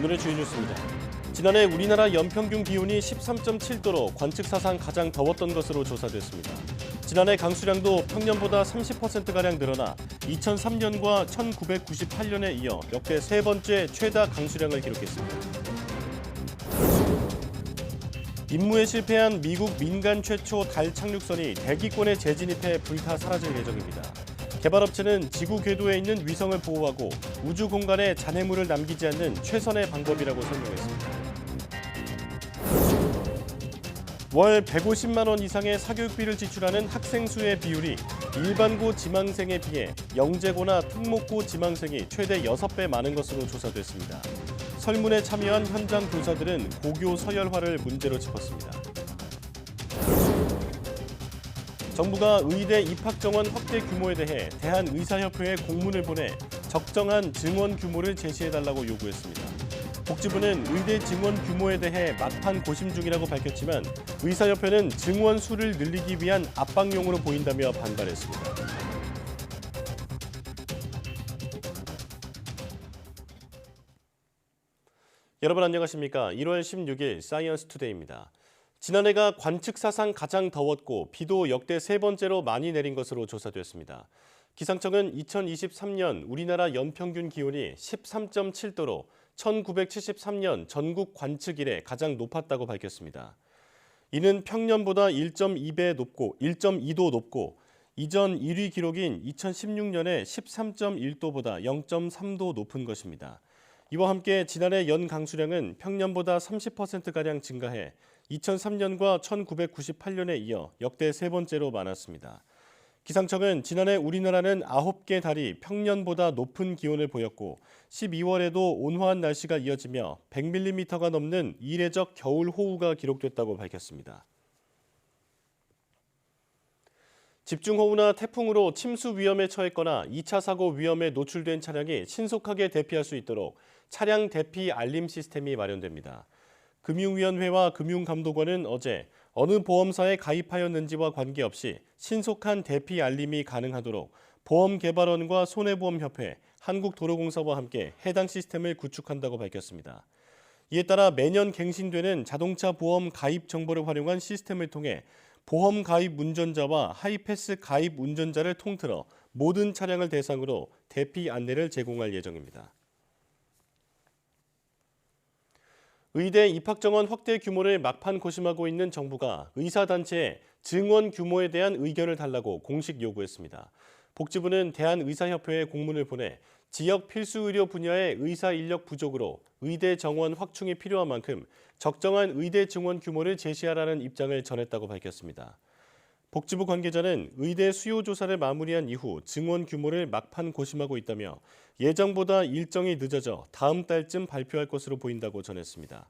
오늘의 주요 뉴스입니다. 지난해 우리나라 연평균 기온이 13.7도로 관측 사상 가장 더웠던 것으로 조사됐습니다. 지난해 강수량도 평년보다 30%가량 늘어나 2003년과 1998년에 이어 역대 세 번째 최다 강수량을 기록했습니다. 임무에 실패한 미국 민간 최초 달 착륙선이 대기권에 재진입해 불타 사라질 예정입니다. 개발업체는 지구 궤도에 있는 위성을 보호하고 우주 공간에 잔해물을 남기지 않는 최선의 방법이라고 설명했습니다. 월 150만 원 이상의 사교육비를 지출하는 학생 수의 비율이 일반고 지망생에 비해 영재고나 특목고 지망생이 최대 6배 많은 것으로 조사됐습니다. 설문에 참여한 현장 교사들은 고교 서열화를 문제로 짚었습니다. 정부가 의대 입학 정원 확대 규모에 대해 대한의사협회에 공문을 보내 적정한 증원 규모를 제시해달라고 요구했습니다. 복지부는 의대 증원 규모에 대해 막판 고심 중이라고 밝혔지만 의사협회는 증원 수를 늘리기 위한 압박용으로 보인다며 반발했습니다. 여러분 안녕하십니까? 1월 16일 사이언스 투데이입니다. 지난해가 관측 사상 가장 더웠고 비도 역대 세 번째로 많이 내린 것으로 조사됐습니다. 기상청은 2023년 우리나라 연평균 기온이 13.7도로 1973년 전국 관측 이래 가장 높았다고 밝혔습니다. 이는 평년보다 1.2도 높고 이전 1위 기록인 2016년의 13.1도보다 0.3도 높은 것입니다. 이와 함께 지난해 연 강수량은 평년보다 30%가량 증가해 2003년과 1998년에 이어 역대 세 번째로 많았습니다. 기상청은 지난해 우리나라는 9개 달이 평년보다 높은 기온을 보였고 12월에도 온화한 날씨가 이어지며 100mm가 넘는 이례적 겨울 호우가 기록됐다고 밝혔습니다. 집중호우나 태풍으로 침수 위험에 처했거나 2차 사고 위험에 노출된 차량이 신속하게 대피할 수 있도록 차량 대피 알림 시스템이 마련됩니다. 금융위원회와 금융감독원은 어제 어느 보험사에 가입하였는지와 관계없이 신속한 대피 알림이 가능하도록 보험개발원과 손해보험협회, 한국도로공사와 함께 해당 시스템을 구축한다고 밝혔습니다. 이에 따라 매년 갱신되는 자동차 보험 가입 정보를 활용한 시스템을 통해 보험 가입 운전자와 하이패스 가입 운전자를 통틀어 모든 차량을 대상으로 대피 안내를 제공할 예정입니다. 의대 입학 정원 확대 규모를 막판 고심하고 있는 정부가 의사단체에 증원 규모에 대한 의견을 달라고 공식 요구했습니다. 복지부는 대한의사협회에 공문을 보내 지역 필수 의료 분야의 의사 인력 부족으로 의대 정원 확충이 필요한 만큼 적정한 의대 증원 규모를 제시하라는 입장을 전했다고 밝혔습니다. 복지부 관계자는 의대 수요 조사를 마무리한 이후 증원 규모를 막판 고심하고 있다며 예정보다 일정이 늦어져 다음 달쯤 발표할 것으로 보인다고 전했습니다.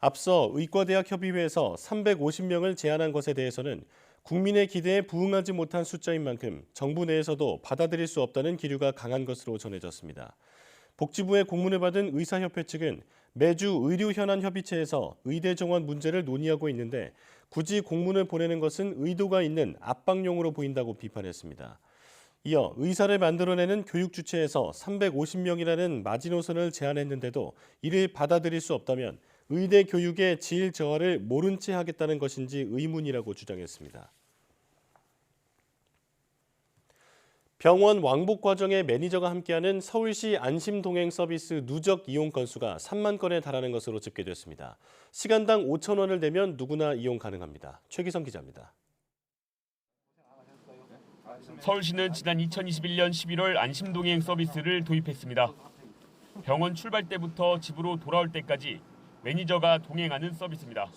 앞서 의과대학협의회에서 350명을 제안한 것에 대해서는 국민의 기대에 부응하지 못한 숫자인 만큼 정부 내에서도 받아들일 수 없다는 기류가 강한 것으로 전해졌습니다. 복지부의 공문을 받은 의사협회 측은 매주 의료현안협의체에서 의대 정원 문제를 논의하고 있는데 굳이 공문을 보내는 것은 의도가 있는 압박용으로 보인다고 비판했습니다. 이어 의사를 만들어내는 교육주체에서 350명이라는 마지노선을 제안했는데도 이를 받아들일 수 없다면 의대 교육의 질 저하를 모른 채 하겠다는 것인지 의문이라고 주장했습니다. 병원 왕복 과정에 매니저가 함께하는 서울시 안심동행 서비스 누적 이용 건수가 3만 건에 달하는 것으로 집계됐습니다. 시간당 5천 원을 내면 누구나 이용 가능합니다. 최기성 기자입니다. 서울시는 지난 2021년 11월 안심동행 서비스를 도입했습니다. 병원 출발 때부터 집으로 돌아올 때까지 매니저가 동행하는 서비스입니다.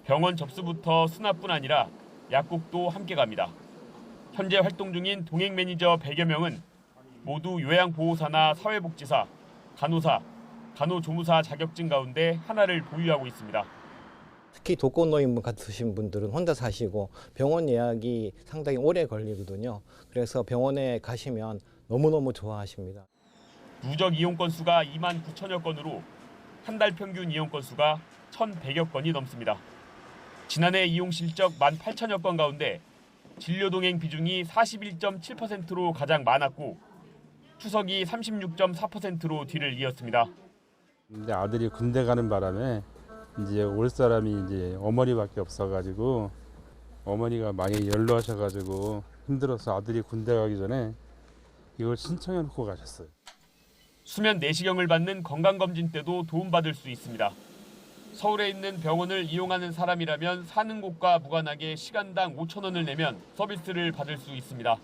병원 접수부터 수납뿐 아니라 약국도 함께 갑니다. 현재 활동 중인 동행 매니저 100여 명은 모두 요양보호사나 사회복지사, 간호사, 간호조무사 자격증 가운데 하나를 보유하고 있습니다. 특히 독거노인 같으신 분들은 혼자 사시고 병원 예약이 상당히 오래 걸리거든요. 그래서 병원에 가시면 너무너무 좋아하십니다. 누적 이용 건수가 2만 9천여 건으로 한 달 평균 이용 건수가 1,100여 건이 넘습니다. 지난해 이용 실적 1만 8천여 건 가운데 진료 동행 비중이 41.7%로 가장 많았고 추석이 36.4%로 뒤를 이었습니다. 근데 아들이 군대 가는 바람에 이제 올 사람이 이제 어머니밖에 없어가지고 어머니가 많이 연로하셔가지고 힘들어서 아들이 군대 가기 전에 이걸 신청해 놓고 가셨어요. 수면 내시경을 받는 건강검진 때도 도움받을 수 있습니다. 서울에 있는 병원을 이용하는 사람이라면 사는 곳과 무관하게 시간당 5,000원을 내면 서비스를 받을 수 있습니다.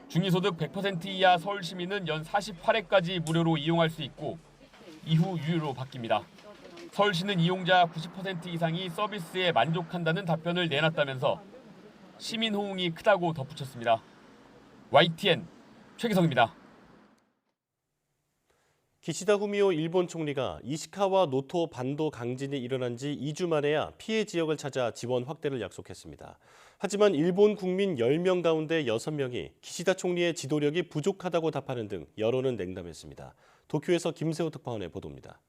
중위소득 100% 이하 서울 시민은 연 48회까지 무료로 이용할 수 있고 이후 유료로 바뀝니다. 서울시는 이용자 90% 이상이 서비스에 만족한다는 답변을 내놨다면서 시민 호응이 크다고 덧붙였습니다. YTN 최기성입니다. 기시다 후미오 일본 총리가 이시카와 노토 반도 강진이 일어난 지 2주 만에야 피해 지역을 찾아 지원 확대를 약속했습니다. 하지만 일본 국민 10명 가운데 6명이 기시다 총리의 지도력이 부족하다고 답하는 등 여론은 냉담했습니다. 도쿄에서 김세호 특파원의 보도입니다.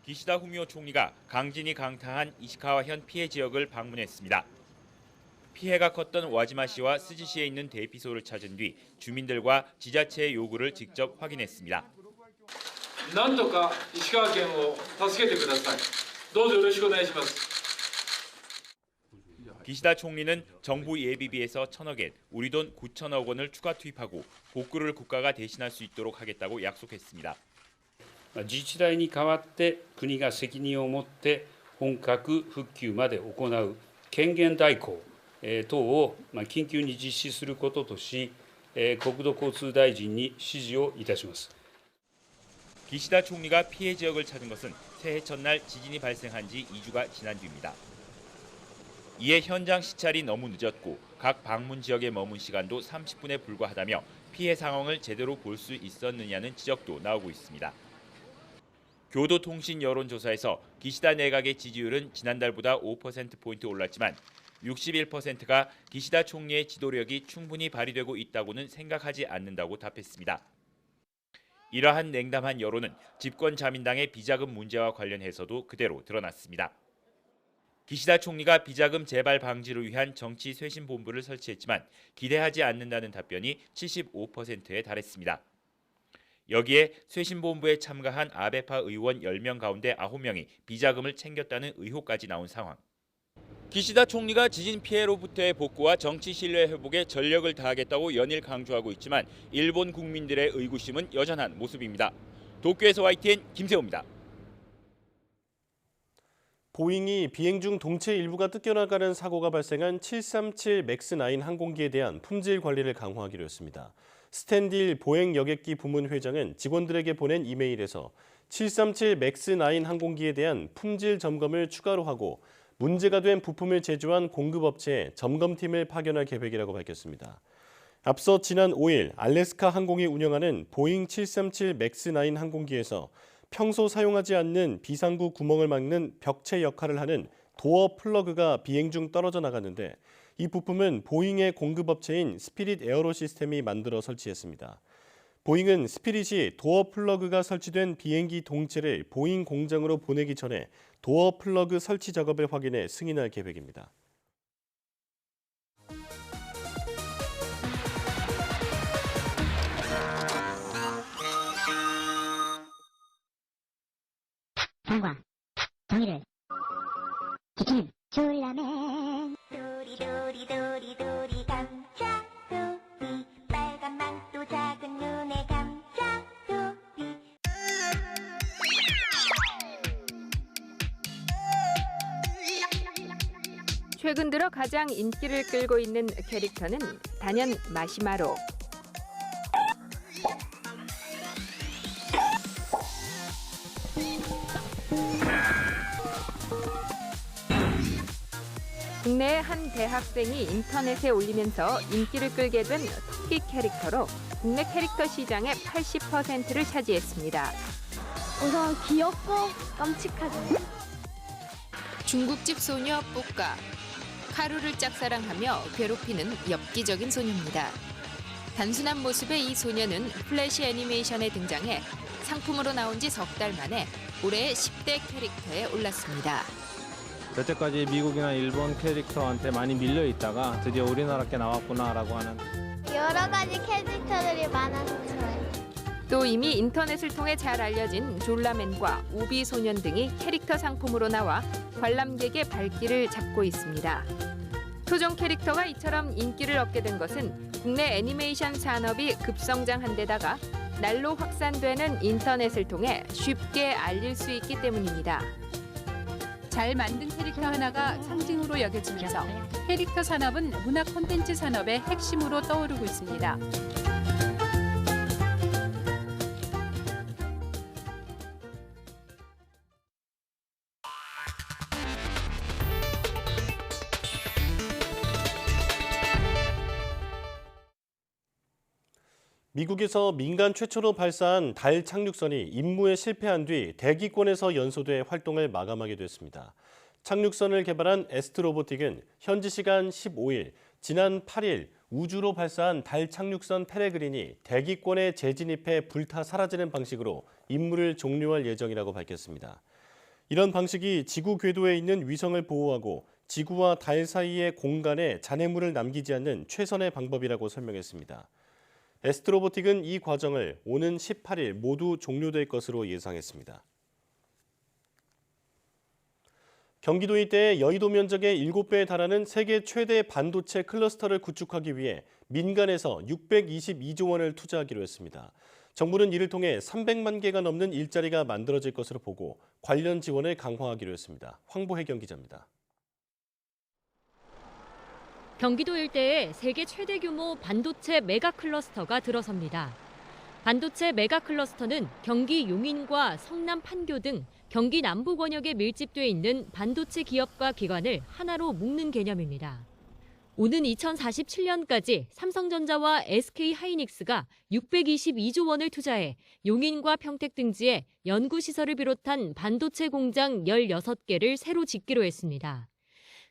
기시다 후미오 총리가 강진이 강타한 이시카와현 피해 지역을 방문했습니다. 피해가 컸던 와지마시와 스즈시에 있는 대피소를 찾은 뒤 주민들과 지자체의 요구를 직접 확인했습니다. なんとか石川県を助けてください。どうぞよろしくお願いします。 기시다 총리는 정부 예비비에서 1,000억 엔, 우리 돈 9천억 원을 추가 투입하고 복구를 국가가 대신할 수 있도록 하겠다고 약속했습니다. 自治体に代わって国が責任を持って本格復旧まで行う権限代行等を緊急に実施することとし、国土交通大臣に指示をいたします。 기시다 총리가 피해 지역을 찾은 것은 새해 첫날 지진이 발생한 지 2주가 지난 뒤입니다. 이에 현장 시찰이 너무 늦었고 각 방문 지역에 머문 시간도 30분에 불과하다며 피해 상황을 제대로 볼 수 있었느냐는 지적도 나오고 있습니다. 교도통신 여론조사에서 기시다 내각의 지지율은 지난달보다 5%포인트 올랐지만 61%가 기시다 총리의 지도력이 충분히 발휘되고 있다고는 생각하지 않는다고 답했습니다. 이러한 냉담한 여론은 집권 자민당의 비자금 문제와 관련해서도 그대로 드러났습니다. 기시다 총리가 비자금 재발 방지를 위한 정치 쇄신본부를 설치했지만 기대하지 않는다는 답변이 75%에 달했습니다. 여기에 쇄신본부에 참가한 아베파 의원 10명 가운데 9명이 비자금을 챙겼다는 의혹까지 나온 상황. 기시다 총리가 지진 피해로부터의 복구와 정치 신뢰 회복에 전력을 다하겠다고 연일 강조하고 있지만 일본 국민들의 의구심은 여전한 모습입니다. 도쿄에서 YTN 김세호입니다. 보잉이 비행 중 동체 일부가 뜯겨나가는 사고가 발생한 737 맥스9 항공기에 대한 품질 관리를 강화하기로 했습니다. 스탠딜 보행 여객기 부문 회장은 직원들에게 보낸 이메일에서 737 맥스9 항공기에 대한 품질 점검을 추가로 하고 문제가 된 부품을 제조한 공급업체에 점검팀을 파견할 계획이라고 밝혔습니다. 앞서 지난 5일 알래스카 항공이 운영하는 보잉 737 맥스9 항공기에서 평소 사용하지 않는 비상구 구멍을 막는 벽체 역할을 하는 도어 플러그가 비행 중 떨어져 나갔는데 이 부품은 보잉의 공급업체인 스피릿 에어로 시스템이 만들어 설치했습니다. 보잉은 스피릿이 도어 플러그가 설치된 비행기 동체를 보잉 공장으로 보내기 전에 도어 플러그 설치 작업을 확인해 승인할 계획입니다. 경과, 정의를 지키는 졸라맨 도리도리도리도리 감자도리 빨간 망토 작은 눈에 감자도리 최근 들어 가장 인기를 끌고 있는 캐릭터는 단연 마시마로. 국내의 한 대학생이 인터넷에 올리면서 인기를 끌게 된 토끼 캐릭터로 국내 캐릭터 시장의 80%를 차지했습니다. 우선 귀엽고 깜찍하죠. 중국집 소녀 뿌까. 카루를 짝사랑하며 괴롭히는 엽기적인 소녀입니다. 단순한 모습의 이 소녀는 플래시 애니메이션에 등장해 상품으로 나온 지 석 달 만에 올해의 10대 캐릭터에 올랐습니다. 여태까지 미국이나 일본 캐릭터한테 많이 밀려 있다가 드디어 우리나라께 나왔구나라고 하는 여러 가지 캐릭터들이 많아서 좋아요. 또 이미 인터넷을 통해 잘 알려진 졸라맨과 우비소년 등이 캐릭터 상품으로 나와 관람객의 발길을 잡고 있습니다. 토종 캐릭터가 이처럼 인기를 얻게 된 것은 국내 애니메이션 산업이 급성장한 데다가 날로 확산되는 인터넷을 통해 쉽게 알릴 수 있기 때문입니다. 잘 만든 캐릭터 하나가 상징으로 여겨지면서 캐릭터 산업은 문화 콘텐츠 산업의 핵심으로 떠오르고 있습니다. 미국에서 민간 최초로 발사한 달 착륙선이 임무에 실패한 뒤 대기권에서 연소돼 활동을 마감하게 됐습니다. 착륙선을 개발한 에스트로보틱은 현지 시간 15일, 지난 8일 우주로 발사한 달 착륙선 페레그린이 대기권에 재진입해 불타 사라지는 방식으로 임무를 종료할 예정이라고 밝혔습니다. 이런 방식이 지구 궤도에 있는 위성을 보호하고 지구와 달 사이의 공간에 잔해물을 남기지 않는 최선의 방법이라고 설명했습니다. 에스트로보틱은 이 과정을 오는 18일 모두 종료될 것으로 예상했습니다. 경기도 일대의 여의도 면적의 7배에 달하는 세계 최대 반도체 클러스터를 구축하기 위해 민간에서 622조 원을 투자하기로 했습니다. 정부는 이를 통해 300만 개가 넘는 일자리가 만들어질 것으로 보고 관련 지원을 강화하기로 했습니다. 황보혜경 기자입니다. 경기도 일대에 세계 최대 규모 반도체 메가 클러스터가 들어섭니다. 반도체 메가 클러스터는 경기 용인과 성남 판교 등 경기 남부 권역에 밀집돼 있는 반도체 기업과 기관을 하나로 묶는 개념입니다. 오는 2047년까지 삼성전자와 SK하이닉스가 622조 원을 투자해 용인과 평택 등지에 연구시설을 비롯한 반도체 공장 16개를 새로 짓기로 했습니다.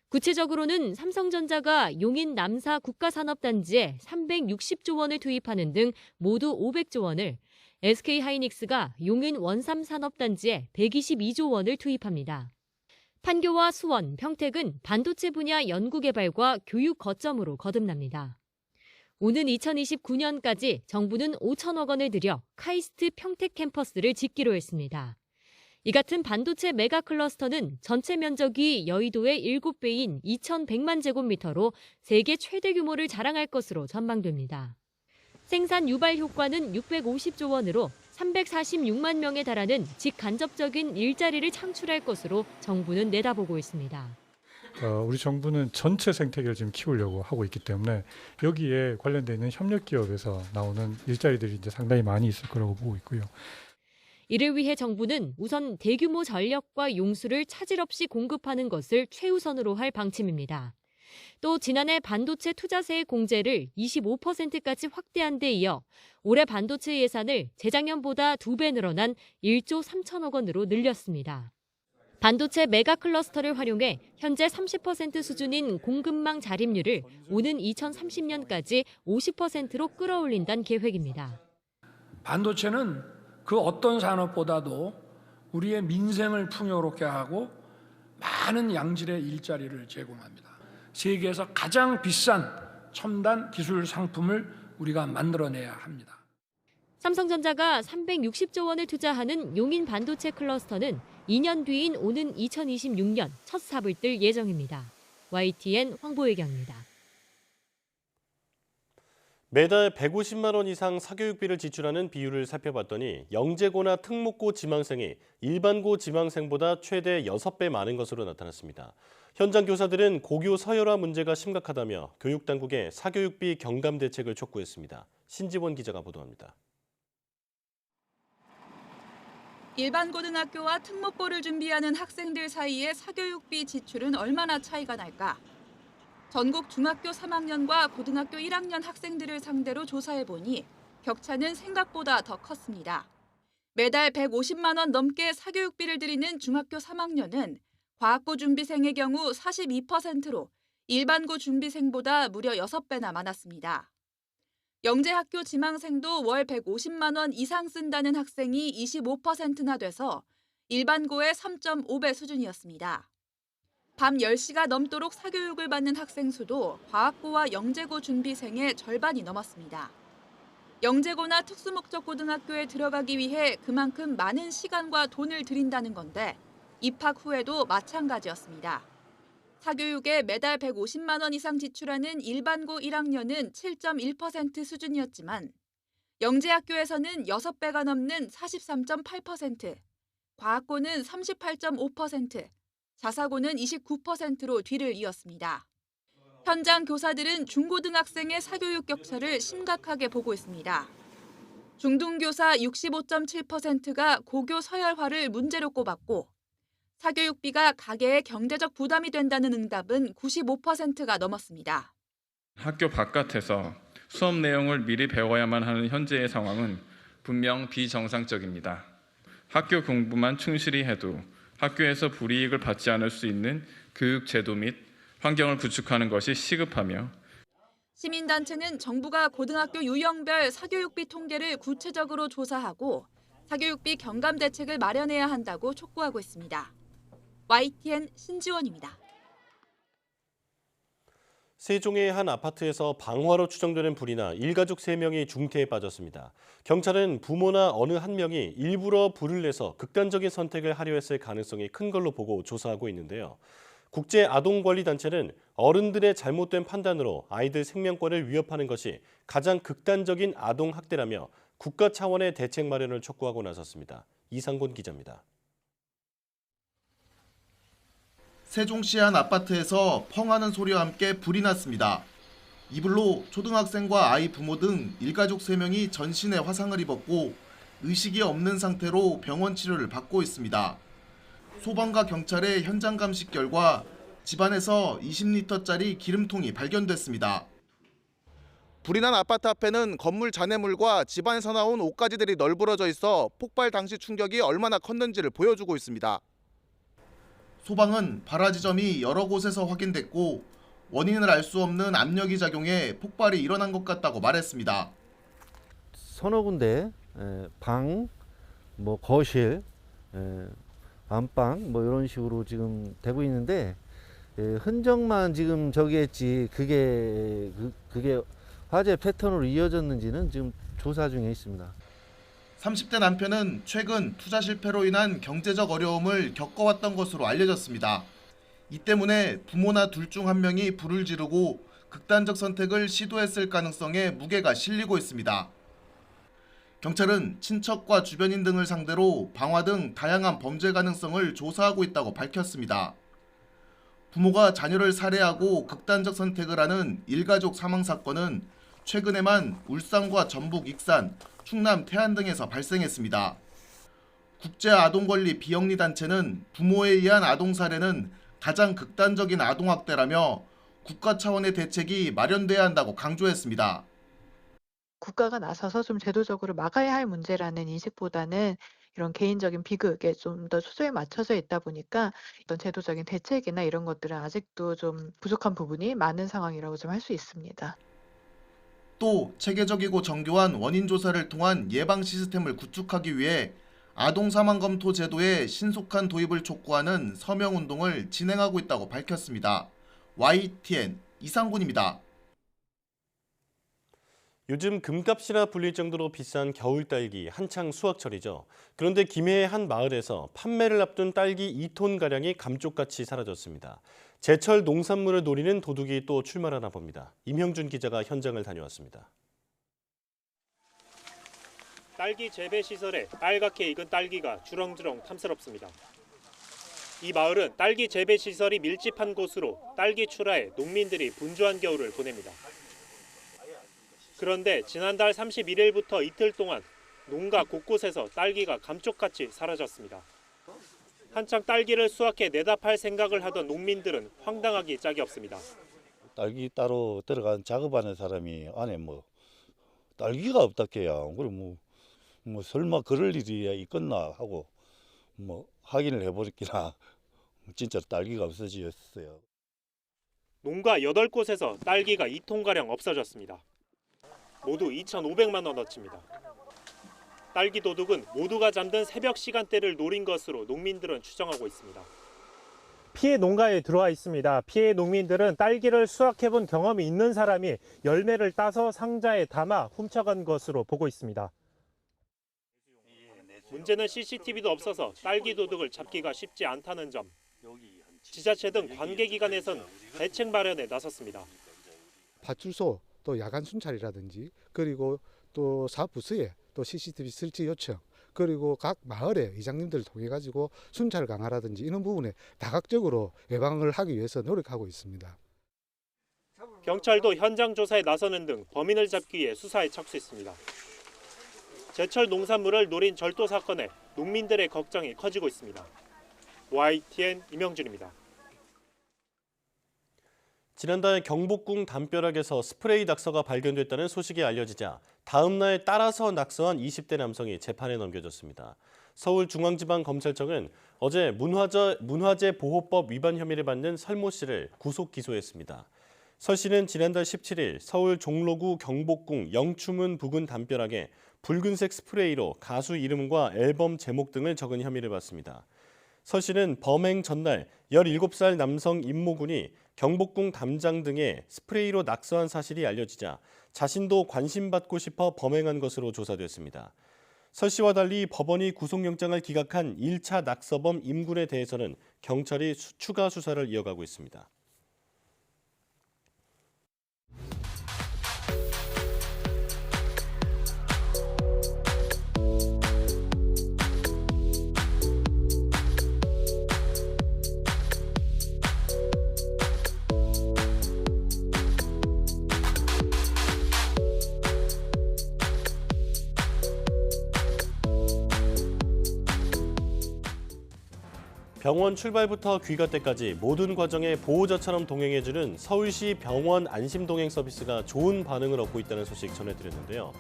구체적으로는 삼성전자가 용인 남사 국가산업단지에 360조 원을 투입하는 등 모두 500조 원을, SK하이닉스가 용인 원삼산업단지에 122조 원을 투입합니다. 판교와 수원, 평택은 반도체 분야 연구개발과 교육 거점으로 거듭납니다. 오는 2029년까지 정부는 5천억 원을 들여 카이스트 평택 캠퍼스를 짓기로 했습니다. 이 같은 반도체 메가 클러스터는 전체 면적이 여의도의 7배인 2,100만 제곱미터로 세계 최대 규모를 자랑할 것으로 전망됩니다. 생산 유발 효과는 650조 원으로 346만 명에 달하는 직간접적인 일자리를 창출할 것으로 정부는 내다보고 있습니다. 우리 정부는 전체 생태계를 지금 키우려고 하고 있기 때문에 여기에 관련돼 있는 협력 기업에서 나오는 일자리들이 이제 상당히 많이 있을 거라고 보고 있고요. 이를 위해 정부는 우선 대규모 전력과 용수를 차질 없이 공급하는 것을 최우선으로 할 방침입니다. 또 지난해 반도체 투자세의 공제를 25%까지 확대한 데 이어 올해 반도체 예산을 재작년보다 2배 늘어난 1조 3천억 원으로 늘렸습니다. 반도체 메가 클러스터를 활용해 현재 30% 수준인 공급망 자립률을 오는 2030년까지 50%로 끌어올린다는 계획입니다. 반도체는 그 어떤 산업보다도 우리의 민생을 풍요롭게 하고 많은 양질의 일자리를 제공합니다. 세계에서 가장 비싼 첨단 기술 상품을 우리가 만들어내야 합니다. 삼성전자가 360조 원을 투자하는 용인 반도체 클러스터는 2년 뒤인 오는 2026년 첫 삽을 뜰 예정입니다. YTN 황보혜경입니다. 매달 150만 원 이상 사교육비를 지출하는 비율을 살펴봤더니 영재고나 특목고 지망생이 일반고 지망생보다 최대 6배 많은 것으로 나타났습니다. 현장 교사들은 고교 서열화 문제가 심각하다며 교육당국에 사교육비 경감 대책을 촉구했습니다. 신지원 기자가 보도합니다. 일반 고등학교와 특목고를 준비하는 학생들 사이의 사교육비 지출은 얼마나 차이가 날까? 전국 중학교 3학년과 고등학교 1학년 학생들을 상대로 조사해보니 격차는 생각보다 더 컸습니다. 매달 150만 원 넘게 사교육비를 들이는 중학교 3학년은 과학고 준비생의 경우 42%로 일반고 준비생보다 무려 6배나 많았습니다. 영재학교 지망생도 월 150만 원 이상 쓴다는 학생이 25%나 돼서 일반고의 3.5배 수준이었습니다. 밤 10시가 넘도록 사교육을 받는 학생 수도 과학고와 영재고 준비생의 절반이 넘었습니다. 영재고나 특수목적 고등학교에 들어가기 위해 그만큼 많은 시간과 돈을 들인다는 건데 입학 후에도 마찬가지였습니다. 사교육에 매달 150만 원 이상 지출하는 일반고 1학년은 7.1% 수준이었지만 영재학교에서는 6배가 넘는 43.8%, 과학고는 38.5%, 자사고는 29%로 뒤를 이었습니다. 현장 교사들은 중고등학생의 사교육 격차를 심각하게 보고 있습니다. 중등교사 65.7%가 고교 서열화를 문제로 꼽았고 사교육비가 가계에 경제적 부담이 된다는 응답은 95%가 넘었습니다. 학교 바깥에서 수업 내용을 미리 배워야만 하는 현재의 상황은 분명 비정상적입니다. 학교 공부만 충실히 해도 학교에서 불이익을 받지 않을 수 있는 교육 제도 및 환경을 구축하는 것이 시급하며 시민단체는 정부가 고등학교 유형별 사교육비 통계를 구체적으로 조사하고 사교육비 경감 대책을 마련해야 한다고 촉구하고 있습니다. YTN 신지원입니다. 세종의 한 아파트에서 방화로 추정되는 불이 나 일가족 3명이 중태에 빠졌습니다. 경찰은 부모나 어느 한 명이 일부러 불을 내서 극단적인 선택을 하려 했을 가능성이 큰 걸로 보고 조사하고 있는데요. 국제아동권리단체는 어른들의 잘못된 판단으로 아이들 생명권을 위협하는 것이 가장 극단적인 아동학대라며 국가 차원의 대책 마련을 촉구하고 나섰습니다. 이상곤 기자입니다. 세종시 한 아파트에서 펑하는 소리와 함께 불이 났습니다. 이 불로 초등학생과 아이 부모 등 일가족 3명이 전신에 화상을 입었고 의식이 없는 상태로 병원 치료를 받고 있습니다. 소방과 경찰의 현장 감식 결과 집안에서 20리터짜리 기름통이 발견됐습니다. 불이 난 아파트 앞에는 건물 잔해물과 집안에서 나온 옷가지들이 널브러져 있어 폭발 당시 충격이 얼마나 컸는지를 보여주고 있습니다. 소방은 발화 지점이 여러 곳에서 확인됐고 원인을 알 수 없는 압력이 작용해 폭발이 일어난 것 같다고 말했습니다. 서너 군데 방, 거실, 안방 이런 식으로 지금 되고 있는데 흔적만 지금 저기 했지 그게 화재 패턴으로 이어졌는지는 지금 조사 중에 있습니다. 30대 남편은 최근 투자 실패로 인한 경제적 어려움을 겪어왔던 것으로 알려졌습니다. 이 때문에 부모나 둘 중 한 명이 불을 지르고 극단적 선택을 시도했을 가능성에 무게가 실리고 있습니다. 경찰은 친척과 주변인 등을 상대로 방화 등 다양한 범죄 가능성을 조사하고 있다고 밝혔습니다. 부모가 자녀를 살해하고 극단적 선택을 하는 일가족 사망 사건은 최근에만 울산과 전북 익산, 충남 태안 등에서 발생했습니다. 국제아동권리 비영리단체는 부모에 의한 아동살해는 가장 극단적인 아동학대라며 국가 차원의 대책이 마련돼야 한다고 강조했습니다. 국가가 나서서 좀 제도적으로 막아야 할 문제라는 인식보다는 이런 개인적인 비극에 좀 더 초점이 맞춰져 있다 보니까 어떤 제도적인 대책이나 이런 것들은 아직도 좀 부족한 부분이 많은 상황이라고 좀 할 수 있습니다. 또 체계적이고 정교한 원인 조사를 통한 예방 시스템을 구축하기 위해 아동 사망 검토 제도의 신속한 도입을 촉구하는 서명 운동을 진행하고 있다고 밝혔습니다. YTN 이상군입니다. 요즘 금값이라 불릴 정도로 비싼 겨울 딸기 한창 수확철이죠. 그런데 김해의 한 마을에서 판매를 앞둔 딸기 2톤가량이 감쪽같이 사라졌습니다. 제철 농산물을 노리는 도둑이 또 출마하나 봅니다. 임형준 기자가 현장을 다녀왔습니다. 딸기 재배 시설에 빨갛게 익은 딸기가 주렁주렁 탐스럽습니다. 이 마을은 딸기 재배 시설이 밀집한 곳으로 딸기 출하에 농민들이 분주한 겨울을 보냅니다. 그런데 지난달 31일부터 이틀 동안 농가 곳곳에서 딸기가 감쪽같이 사라졌습니다. 한창 딸기를 수확해 내다 팔 생각을 하던 농민들은 황당하기 짝이 없습니다. 딸기 따로 들어간 작업하는 사람이 안에 딸기가 없다케야. 그럼 설마 그럴 일이 있겠나 하고 확인을 해보니까 진짜 딸기가 없어졌어요. 농가 8곳에서 딸기가 2톤가량 없어졌습니다. 모두 2,500만 원어치입니다. 딸기 도둑은 모두가 잠든 새벽 시간대를 노린 것으로 농민들은 추정하고 있습니다. 피해 농가에 들어와 있습니다. 피해 농민들은 딸기를 수확해본 경험이 있는 사람이 열매를 따서 상자에 담아 훔쳐간 것으로 보고 있습니다. 문제는 CCTV도 없어서 딸기 도둑을 잡기가 쉽지 않다는 점. 지자체 등 관계기관에선 대책 마련에 나섰습니다. 파출소 또 야간 순찰이라든지 그리고 또 사업부서에 또 CCTV 설치 요청 그리고 각 마을의 이장님들을 통해 가지고 순찰 강화라든지 이런 부분에 다각적으로 예방을 하기 위해서 노력하고 있습니다. 경찰도 현장 조사에 나서는 등 범인을 잡기 위해 수사에 착수했습니다. 제철 농산물을 노린 절도 사건에 농민들의 걱정이 커지고 있습니다. YTN 임영준입니다. 지난달 경복궁 담벼락에서 스프레이 낙서가 발견됐다는 소식이 알려지자 다음 날 따라서 낙서한 20대 남성이 재판에 넘겨졌습니다. 서울중앙지방검찰청은 어제 문화재보호법 위반 혐의를 받는 설모 씨를 구속 기소했습니다. 설 씨는 지난달 17일 서울 종로구 경복궁 영추문 부근 담벼락에 붉은색 스프레이로 가수 이름과 앨범 제목 등을 적은 혐의를 받습니다. 설 씨는 범행 전날 17살 남성 임모군이 경복궁 담장 등에 스프레이로 낙서한 사실이 알려지자 자신도 관심받고 싶어 범행한 것으로 조사됐습니다. 설 씨와 달리 법원이 구속영장을 기각한 1차 낙서범 임군에 대해서는 경찰이 추가 수사를 이어가고 있습니다. 병원 출발부터 귀가 때까지 모든 과정에 보호자처럼 동행해주는 서울시 병원 안심동행 서비스가 좋은 반응을 얻고 있다는 소식 전해드렸는데요.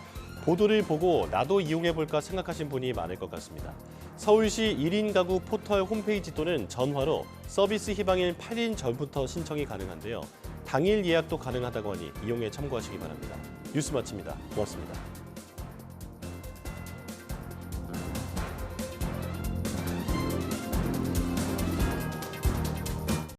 보도를 보고 나도 이용해볼까 생각하신 분이 많을 것 같습니다. 서울시 1인 가구 포털 홈페이지 또는 전화로 서비스 희망일 8일 전부터 신청이 가능한데요. 당일 예약도 가능하다고 하니 이용에 참고하시기 바랍니다. 뉴스 마칩니다. 고맙습니다.